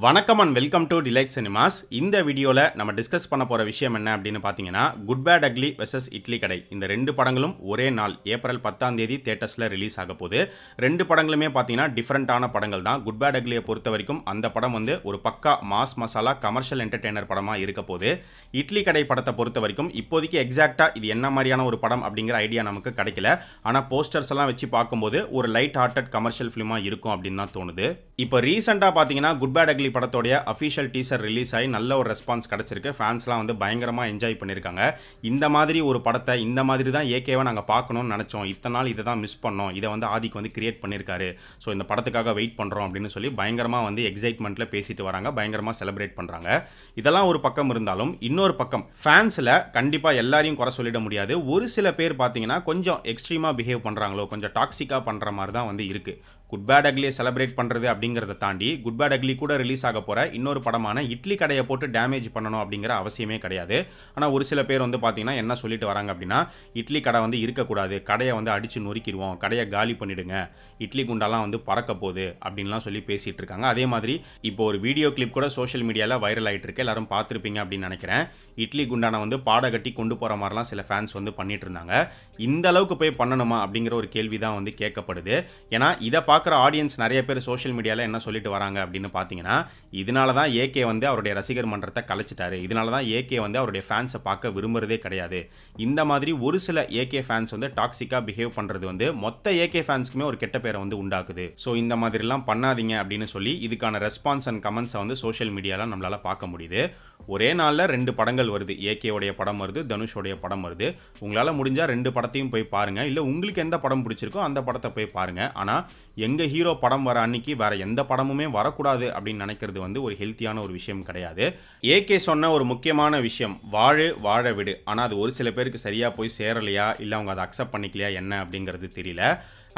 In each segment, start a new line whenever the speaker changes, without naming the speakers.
வணக்கம் and welcome to delight cinemas. இந்த வீடியோவில் நம்ம டிஸ்கஸ் பண்ண போகிற விஷயம் என்ன அப்படின்னு பார்த்தீங்கன்னா, good bad ugly versus Idli Kadai. இந்த ரெண்டு படங்களும் ஒரே நாள் ஏப்ரல் 10ஆம் தேதி தியேட்டர்ஸில் ரிலீஸ் ஆக போகுது. ரெண்டு படங்களுமே பார்த்தீங்கன்னா டிஃப்ரெண்ட்டான படங்கள் தான். குட் பேட் அக்லியை பொறுத்த வரைக்கும் அந்த படம் வந்து ஒரு பக்கா மாஸ் மசாலா கமர்ஷியல் என்டர்டெய்னர் படமாக இருக்க போகுது. இட்லி கடை படத்தை பொறுத்த வரைக்கும் இப்போதைக்கு எக்ஸாக்டாக இது என்ன மாதிரியான ஒரு படம் அப்படிங்கிற ஐடியா நமக்கு கிடைக்கல. ஆனால் போஸ்டர்ஸ் எல்லாம் வச்சு பார்க்கும்போது ஒரு லைட் ஹார்ட்டட் கமர்ஷியல் ஃபிலிமாக இருக்கும் அப்படின்னு தான் தோணுது. இப்போ ரீசெண்டாக பார்த்தீங்கன்னா குட் பேட் அக்லி படத்தோடைய அஃபிஷியல் டீசர் ரிலீஸ் ஆகி நல்ல ஒரு ரெஸ்பான்ஸ் கிடச்சிருக்கு. ஃபேன்ஸ்லாம் வந்து பயங்கரமாக என்ஜாய் பண்ணியிருக்காங்க. இந்த மாதிரி ஒரு படத்தை இந்த மாதிரி தான் ஏகேவை நாங்கள் பார்க்கணும்னு நினச்சோம், இத்தனை நாள் இதை தான் மிஸ் பண்ணோம், இதை வந்து ஆதிக்கு வந்து கிரியேட் பண்ணியிருக்காரு, ஸோ இந்த படத்துக்காக வெயிட் பண்ணுறோம் அப்படின்னு சொல்லி பயங்கரமாக வந்து எக்ஸைட்மெண்ட்டில் பேசிட்டு வராங்க, பயங்கரமாக செலிப்ரேட் பண்ணுறாங்க. இதெல்லாம் ஒரு பக்கம் இருந்தாலும் இன்னொரு பக்கம் ஃபேன்ஸில் கண்டிப்பாக எல்லாரையும் குறை சொல்லிட முடியாது. ஒரு சில பேர் பார்த்தீங்கன்னா கொஞ்சம் எக்ஸ்ட்ரீமாக பிஹேவ் பண்ணுறாங்களோ, கொஞ்சம் டாக்ஸிக்காக பண்ணுற மாதிரி தான் வந்து இருக்குது. குட் பேட் அக்லியை செலிப்ரேட் பண்ணுறது அப்படிங்கிறத தாண்டி குட் பேட் அக்லி கூட ரிலீஸ் ஆக போகிற இன்னொரு படமான இட்லி கடையை போட்டு டேமேஜ் பண்ணணும் அப்படிங்கிற அவசியமே கிடையாது. ஆனால் ஒரு சில பேர் வந்து பார்த்தீங்கன்னா என்ன சொல்லிட்டு வராங்க அப்படின்னா, இட்லி கடை வந்து இருக்கக்கூடாது, கடையை வந்து அடித்து நொறுக்கிடுவோம், கடையை காலி பண்ணிவிடுங்க, இட்லி குண்டாலாம் வந்து பறக்க போகுது அப்படின்லாம் சொல்லி பேசிகிட்டு இருக்காங்க. அதே மாதிரி இப்போ ஒரு வீடியோ கிளிப் கூட சோஷியல் மீடியாவில் வைரல் ஆகிட்டு இருக்கு, எல்லாரும் பார்த்துருப்பீங்க அப்படின்னு நினைக்கிறேன். இட்லி குண்டானை வந்து பாட கட்டி கொண்டு போகிற மாதிரிலாம் சில ஃபேன்ஸ் வந்து பண்ணிட்டு இருந்தாங்க. இந்த அளவுக்கு போய் பண்ணணுமா அப்படிங்கிற ஒரு கேள்வி தான் வந்து கேட்கப்படுது. ஏன்னா இதை பார்க்குற ஆடியன்ஸ் நிறைய பேர் சோஷியல் மீடியாவில் என்ன சொல்லிட்டு வராங்க அப்படின்னு பார்த்தீங்கன்னா, இதனால தான் ஏகே வந்து அவருடைய ரசிகர் மன்றத்தை கலைச்சிட்டாரு, இதனால தான் ஏகே வந்து அவருடைய ஃபேன்ஸை பார்க்க விரும்புறதே கிடையாது, இந்த மாதிரி ஒரு சில ஏகே ஃபேன்ஸ் வந்து டாக்ஸிக்காக பிஹேவ் பண்ணுறது வந்து மொத்த ஏகே ஃபேன்ஸ்க்குமே ஒரு கெட்ட பேரை வந்து உண்டாக்குது. ஸோ இந்த மாதிரிலாம் பண்ணாதீங்க அப்படின்னு சொல்லி இதுக்கான ரெஸ்பான்ஸ் அண்ட் கமெண்ட்ஸை வந்து சோஷியல் மீடியாவில் நம்மளால் பார்க்க முடியுது. ஒரே நாளில் ரெண்டு படங்கள் வருது, ஏகேவுடைய படம் வருது, தனுஷோடைய படம் வருது. உங்களால் முடிஞ்சால் ரெண்டு படத்தையும் போய் பாருங்கள், இல்லை உங்களுக்கு எந்த படம் பிடிச்சிருக்கோ அந்த படத்தை போய் பாருங்கள். ஆனால் எங்கள் ஹீரோ படம் வர அன்னைக்கு வேறு எந்த படமுமே வரக்கூடாது அப்படின்னு நினைக்கிறது வந்து ஒரு ஹெல்த்தியான ஒரு விஷயம் கிடையாது. ஏகே சொன்ன ஒரு முக்கியமான விஷயம், வாழ விடு. ஆனால் அது ஒரு சில பேருக்கு சரியாக போய் சேரலையா, இல்லை அவங்க அதை அக்செப்ட் பண்ணிக்கலையா என்ன அப்படிங்கிறது தெரியல.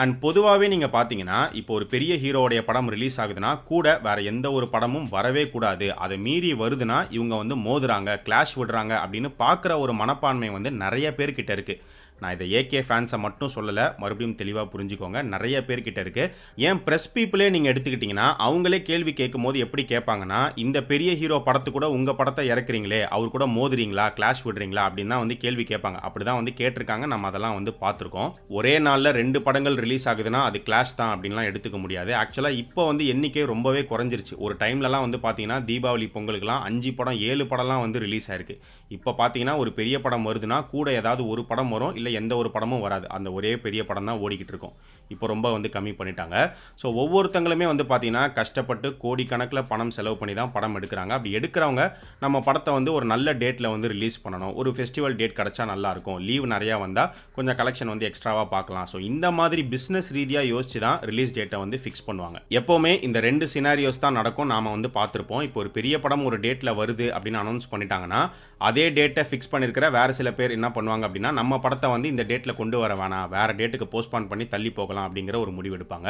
அண்ட் பொதுவாகவே நீங்கள் பார்த்தீங்கன்னா இப்போ ஒரு பெரிய ஹீரோடைய படம் ரிலீஸ் ஆகுதுன்னா கூட வேறு எந்த ஒரு படமும் வரவே கூடாது, அதை மீறி வருதுன்னா இவங்க வந்து மோதுறாங்க, கிளாஷ் விடுறாங்க அப்படின்னு பார்க்குற ஒரு மனப்பான்மை வந்து நிறைய பேர்கிட்ட இருக்குது. நான் இதை ஏகே ஃபேன்ஸை மட்டும் சொல்லலை, மறுபடியும் தெளிவாக புரிஞ்சுக்கோங்க, நிறைய பேர்கிட்ட இருக்குது. ஏன் ப்ரெஸ் பீப்புளே நீங்கள் எடுத்துக்கிட்டிங்கன்னா அவங்களே கேள்வி கேட்கும் போது எப்படி கேட்பாங்கன்னா, இந்த பெரிய ஹீரோ படத்து கூட உங்கள் படத்தை இறக்குறீங்களே, அவர் கூட மோதுறீங்களா, கிளாஷ் விடுறீங்களா அப்படின்னு தான் வந்து கேள்வி கேட்பாங்க. அப்படி தான் வந்து கேட்டிருக்காங்க, நம்ம அதெல்லாம் வந்து பார்த்துருக்கோம். ஒரே நாளில் ரெண்டு படங்கள் ரிலீஸ் ஆகுதுன்னா அது கிளாஷ் தான் அப்படின்லாம் எடுத்துக்க முடியாது. ஆக்சுவலாக இப்போ வந்து எண்ணிக்கை ரொம்பவே குறைஞ்சிருச்சு. ஒரு டைம்லலாம் வந்து பார்த்தீங்கன்னா தீபாவளி பொங்கலுக்குலாம் 5 படம் 7 படம்லாம் வந்து ரிலீஸ் ஆயிருக்கு. இப்போ பார்த்தீங்கன்னா ஒரு பெரிய படம் வருதுன்னா கூட ஏதாவது ஒரு படம் வரும், இல்லை எந்த ஒரு படமும் வராது, அந்த ஒரே பெரிய படம் தான் ஓடிக்கிட்டு இருக்கும். இப்போ ரொம்ப வந்து கம்மி பண்ணிட்டாங்க. ஸோ ஒவ்வொருத்தங்களுமே வந்து பார்த்தீங்கன்னா கஷ்டப்பட்டு கோடிக்கணக்கில் பணம் செலவு பண்ணி தான் படம் எடுக்கிறாங்க. அப்படி எடுக்கிறவங்க நம்ம படத்தை வந்து ஒரு நல்ல டேட்டில் வந்து ரிலீஸ் பண்ணணும், ஒரு ஃபெஸ்டிவல் டேட் கிடச்சா நல்லாயிருக்கும், லீவ் நிறையா வந்தால் கொஞ்சம் கலெக்ஷன் வந்து எக்ஸ்ட்ராவாக பார்க்கலாம். ஸோ இந்த மாதிரி பிஸ்னஸ் ரீதியாக யோசிச்சு தான் ரிலீஸ் டேட்டை வந்து ஃபிக்ஸ் பண்ணுவாங்க. எப்போவுமே இந்த ரெண்டு சினாரியோஸ் தான் நடக்கும், நாம் வந்து பார்த்துருப்போம். இப்போ ஒரு பெரிய படம் ஒரு டேட்டில் வருது அப்படின்னு அனௌன்ஸ் பண்ணிட்டாங்கன்னா அதே டேட்டை ஃபிக்ஸ் பண்ணியிருக்கிற வேறு சில பேர் என்ன பண்ணுவாங்க அப்படின்னா, நம்ம படத்தை வந்து இந்த டேட்டில் கொண்டு வர வேணாம், வேறு டேட்டுக்கு போஸ்ட்பான் பண்ணி தள்ளி போகலாம் அப்படிங்கிற ஒரு முடிவு எடுப்பாங்க.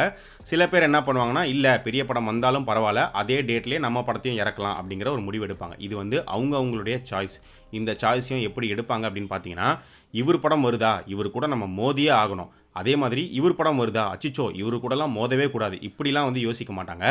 சில பேர் என்ன பண்ணுவாங்கன்னா, இல்லை பெரிய படம் வந்தாலும் பரவாயில்ல, அதே டேட்லேயே நம்ம படத்தையும் இறக்கலாம் அப்படிங்கிற ஒரு முடிவு எடுப்பாங்க. இது வந்து அவங்களுடைய சாய்ஸ். இந்த சாய்ஸையும் எப்படி எடுப்பாங்க அப்படின்னு பார்த்தீங்கன்னா, இவர் படம் வருதா, இவர் கூட நம்ம மோதியே ஆகணும், அதே மாதிரி இவர் படம் வருதா, அச்சிச்சோ இவரு கூடலாம் மோதவே கூடாது, இப்படிலாம் வந்து யோசிக்க மாட்டாங்க.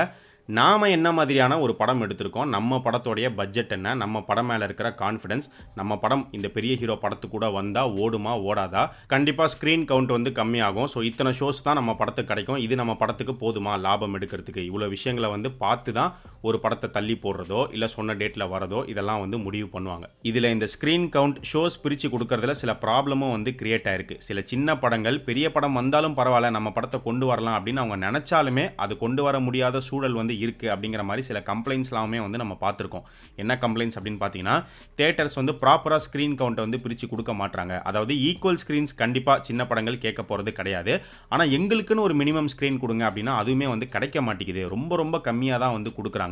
நாம் என்ன மாதிரியான ஒரு படம் எடுத்திருக்கோம், நம்ம படத்தோடைய பட்ஜெட் என்ன, நம்ம படம் மேலே இருக்கிற கான்ஃபிடன்ஸ், நம்ம படம் இந்த பெரிய ஹீரோ படத்து கூட வந்தால் ஓடுமா ஓடாதா, கண்டிப்பாக ஸ்க்ரீன் கவுண்ட் வந்து கம்மியாகும், ஸோ இத்தனை ஷோஸ் தான் நம்ம படத்துக்கு கிடைக்கும், இது நம்ம படத்துக்கு போதுமா லாபம் எடுக்கிறதுக்கு, இவ்வளோ விஷயங்களை வந்து பார்த்து தான் ஒரு படத்தை தள்ளி போடுறதோ இல்லை சொன்ன டேட்டில் வரதோ இதெல்லாம் வந்து முடிவு பண்ணுவாங்க. இதில் இந்த ஸ்க்ரீன் கவுண்ட் ஷோஸ் பிரித்து கொடுக்கறதுல சில ப்ராப்ளமும் வந்து கிரியேட் ஆயிருக்கு. சில சின்ன படங்கள் பெரிய படம் வந்தாலும் பரவாயில்ல நம்ம படத்தை கொண்டு வரலாம் அப்படின்னு அவங்க நினச்சாலுமே அது கொண்டு வர முடியாத சூழல் வந்து இருக்குது அப்படிங்கிற மாதிரி சில கம்ப்ளைண்ட்ஸ்லாமே வந்து நம்ம பார்த்துருக்கோம். என்ன கம்ப்ளைண்ட்ஸ் அப்படின்னு பார்த்தீங்கன்னா, தியேட்டர்ஸ் வந்து ப்ராப்பராக ஸ்க்ரீன் கவுண்ட்டை வந்து பிரித்து கொடுக்க மாட்டாங்க. அதாவது ஈக்குவல் ஸ்க்ரீன்ஸ் கண்டிப்பாக சின்ன படங்கள் கேட்க போகிறது கிடையாது, ஆனால் எங்களுக்குன்னு ஒரு மினிமம் ஸ்க்ரீன் கொடுங்க அப்படின்னா அதுவுமே வந்து கிடைக்க மாட்டேங்குது, ரொம்ப கம்மியாக தான் வந்து கொடுக்குறாங்க.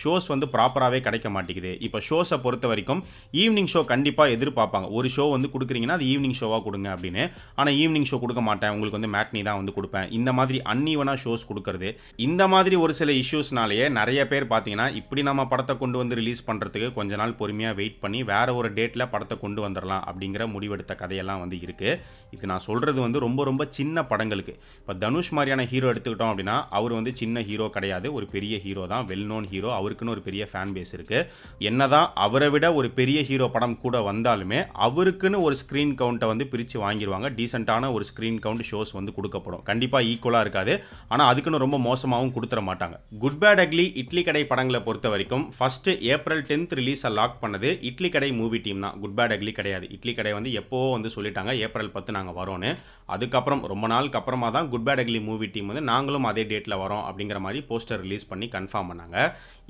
ஷோஸ் வந்து ப்ராப்பராகவே கிடைக்க மாட்டேங்குது. இப்போ ஷோஸை பொறுத்த வரைக்கும் ஈவினிங் ஷோ கண்டிப்பாக எதிர்பார்ப்பாங்க, ஒரு ஷோ வந்து கொடுக்குறீங்கன்னா அது ஈவினிங் ஷோவாக கொடுங்க அப்படின்னு. ஆனால் ஈவினிங் ஷோ கொடுக்க மாட்டேன், உங்களுக்கு வந்து மேட்னி தான் வந்து கொடுப்பேன், இந்த மாதிரி அன்ஈவனாக ஷோஸ் கொடுக்கறது, இந்த மாதிரி ஒரு சில இஷ்யூஸ் நியூஸ்னாலேயே நிறைய பேர் பார்த்தீங்கன்னா, இப்படி நம்ம படத்த கொண்டு வந்து ரிலீஸ் பண்றதுக்கு கொஞ்ச நாள் பொறுமையா வெயிட் பண்ணி, வேற ஒரு டேட்ல படத்த கொண்டு வந்துரலாம் அப்படிங்கிற முடிவெடுத்த கதையெல்லாம் வந்து இருக்கு. இது நான் சொல்றது வந்து ரொம்ப ரொம்ப சின்ன படங்களுக்கு. இப்ப தனுஷ் மாரியான ஹீரோ எடுத்துக்கிட்டோம் அப்படின்னா, அவர் வந்து சின்ன ஹீரோ கிடையாது. ஒரு பெரிய ஹீரோ தான். Well known hero. அவருக்குன்னு ஒரு பெரிய ஃபேன் பேஸ் இருக்கு. என்னதான் அவரை விட ஒரு பெரிய ஹீரோ படம் கூட வந்தாலுமே, அவருக்குன்னு ஒரு ஸ்க்ரீன் கவுண்ட்ட வந்து பிரிச்சு வாங்கிருவாங்க. டீசென்ட்டான ஒரு ஸ்க்ரீன் கவுண்ட் ஷோஸ் வந்து குடுக்கப்படும். கண்டிப்பா ஈக்குவலா இருக்காது. ஆனா அதுக்குன்னு ரொம்ப மோசமாவும் குடுத்துற மாட்டாங்க. குட் பேட் அக்லி இட்லி கடை படங்களை பொறுத்த வரைக்கும் ஃபர்ஸ்ட் ஏப்ரல் 10th ரிலீஸை லாக் பண்ணது இட்லி கடை மூவி டீம் தான். குட் பேட் அக்லி கிடையாது. இட்லி கடை வந்து எப்போவோ வந்து சொல்லிட்டாங்க ஏப்ரல் 10 நாங்கள் வரோன்னு. அதுக்கப்புறம் ரொம்ப நாளுக்கு அப்புறமா தான் good bad ugly movie team வந்து நாங்களும் அதே டேட்டில் வரோம் அப்படிங்கிற மாதிரி போஸ்டர் ரிலீஸ் பண்ணி கன்ஃபார்ம் பண்ணாங்க.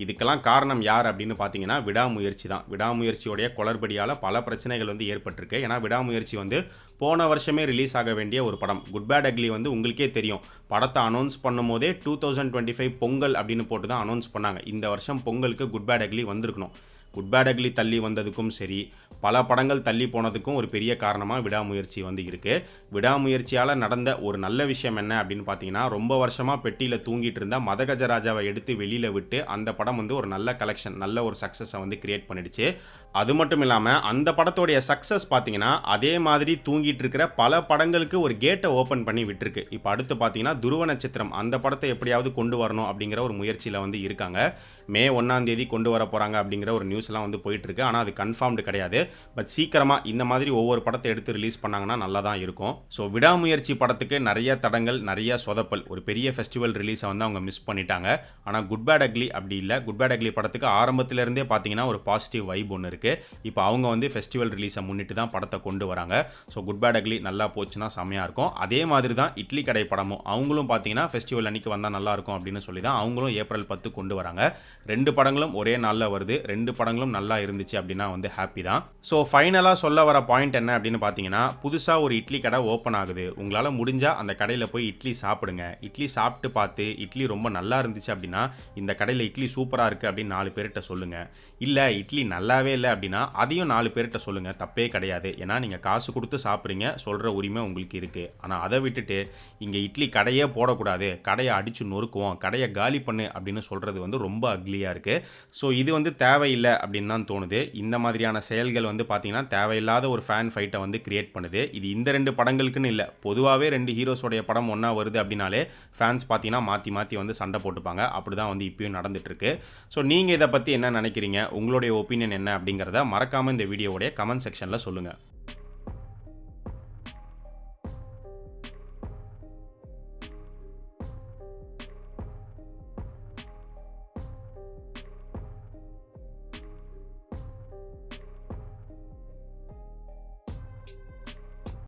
இதுக்கெல்லாம் காரணம் யார் அப்படின்னு பார்த்தீங்கன்னா விடாமுயற்சி தான். விடாமுயற்சியோடைய குளறுபடியால் பல பிரச்சனைகள் வந்து ஏற்பட்டிருக்கு. ஏன்னா விடாமுயற்சி வந்து போன வருஷமே ரிலீஸ் ஆக வேண்டிய ஒரு படம். குட் பேட் அக்லி வந்து உங்களுக்கே தெரியும். படத்தை அனௌன்ஸ் பண்ணும் போதே 2025 பொங்கல் அப்படின்னு போட்டு தான் அனௌன்ஸ் பண்ணாங்க. இந்த வருஷம் பொங்கலுக்கு குட் பேட் அக்லி வந்திருக்கணும். குட் பேட் அக்லி தள்ளி வந்ததுக்கும் சரி, பல படங்கள் தள்ளி போனதுக்கும் ஒரு பெரிய காரணமாக விடாமுயற்சி வந்து இருக்குது. விடாமுயற்சியால் நடந்த ஒரு நல்ல விஷயம் என்ன அப்படின்னு பார்த்தீங்கன்னா, ரொம்ப வருஷமாக பெட்டியில் தூங்கிட்டு இருந்த மதகஜராஜாவை எடுத்து வெளியில் விட்டு அந்த படம் வந்து ஒரு நல்ல கலெக்ஷன், நல்ல ஒரு சக்ஸஸை வந்து கிரியேட் பண்ணிடுச்சு. அது மட்டும் இல்லாமல் அந்த படத்தோடைய சக்ஸஸ் பார்த்தீங்கன்னா, அதே மாதிரி தூங்கிட்டு இருக்கிற பல படங்களுக்கு ஒரு கேட்டை ஓப்பன் பண்ணி விட்டுருக்கு. இப்போ அடுத்து பார்த்தீங்கன்னா துருவ நட்சத்திரம், அந்த படத்தை எப்படியாவது கொண்டு வரணும் அப்படிங்கிற ஒரு முயற்சியில் வந்து இருக்காங்க. மே 1ஆம் தேதி கொண்டு வர போகிறாங்க அப்படிங்கிற ஒரு நியூஸ்லாம் வந்து போயிட்டுருக்கு. ஆனால் அது கன்ஃபார்ம்டு கிடையாது. பட் சீக்கிரமாக இந்த மாதிரி ஒவ்வொரு படத்தை எடுத்து ரிலீஸ் பண்ணாங்கன்னா நல்லா தான் இருக்கும். ஸோ விடாமுயற்சி படத்துக்கு நிறைய தடங்கள், நிறைய சொதப்பல், ஒரு பெரிய ஃபெஸ்டிவல் ரிலீஸை வந்து அவங்க மிஸ் பண்ணிட்டாங்க. ஆனால் குட் பேட் அக்லி அப்படி இல்லை. குட் பேட் அக்லி படத்துக்கு ஆரம்பத்திலேருந்தே பார்த்தீங்கன்னா ஒரு பாசிட்டிவ் வைப் ஒன்று இருக்குது. இப்போ அவங்க வந்து ஃபெஸ்டிவல் ரிலீஸை முன்னிட்டு தான் படத்தை கொண்டு வராங்க. ஸோ குட் பேட் அக்லி நல்லா போச்சுன்னா செம்மையாக இருக்கும். அதே மாதிரி தான் இட்லி கடை படமும் அவங்களும் பார்த்தீங்கன்னா ஃபெஸ்டிவல் அன்னைக்கு வந்தால் நல்லாயிருக்கும் அப்படின்னு சொல்லி தான் அவங்களும் ஏப்ரல் 10 கொண்டு வராங்க. 2 படங்களும் ஒரே நாளில் வருது. 2 படங்களும் நல்லா இருந்துச்சு அப்படின்னா வந்து ஹாப்பி தான். ஸோ ஃபைனலாக சொல்ல வர பாயிண்ட் என்ன அப்படின்னு பார்த்தீங்கன்னா, புதுசாக ஒரு இட்லி கடை ஓப்பன் ஆகுது. உங்களால் முடிஞ்சால் அந்த கடையில் போய் இட்லி சாப்பிடுங்க. இட்லி சாப்பிட்டு பார்த்து இட்லி ரொம்ப நல்லா இருந்துச்சு அப்படின்னா, இந்த கடையில் இட்லி சூப்பராக இருக்குது அப்படின்னு 4 பேர்கிட்ட சொல்லுங்கள். இல்லை இட்லி நல்லாவே இல்லை அப்படின்னா அதையும் 4 பேர்கிட்ட சொல்லுங்கள். தப்பே கிடையாது. ஏன்னா நீங்கள் காசு கொடுத்து சாப்பிட்றீங்க, சொல்கிற உரிமை உங்களுக்கு இருக்குது. ஆனால் அதை விட்டுட்டு இங்கே இட்லி கடையே போடக்கூடாது, கடையை அடித்து நொறுக்குவோம், கடையை காலி பண்ணு அப்படின்னு சொல்கிறது வந்து ரொம்ப அக்லியாக இருக்குது. ஸோ இது வந்து தேவையில்லை அப்படின்னு தான் தோணுது. இந்த மாதிரியான செயல்கள் வந்து பார்த்தீங்கன்னா தேவையில்லாத ஒரு ஃபேன் ஃபைட்டை வந்து கிரியேட் பண்ணுது. இது இந்த 2 படங்களுக்குன்னு இல்லை, பொதுவாகவே 2 ஹீரோஸோடைய படம் ஒன்றா வருது அப்படின்னாலே ஃபேன்ஸ் பார்த்தீங்கன்னா மாற்றி மாற்றி வந்து சண்டை போட்டுப்பாங்க. அப்படி தான் வந்து இப்பயும் நடந்துட்டுருக்கு. ஸோ நீங்கள் இதை பற்றி என்ன நினைக்கிறீங்க? உங்களுடைய ஒப்பீனியன் என்ன அப்படிங்கிறத மறக்காமல் இந்த வீடியோவுடைய கமெண்ட் செக்ஷனில் சொல்லுங்கள்.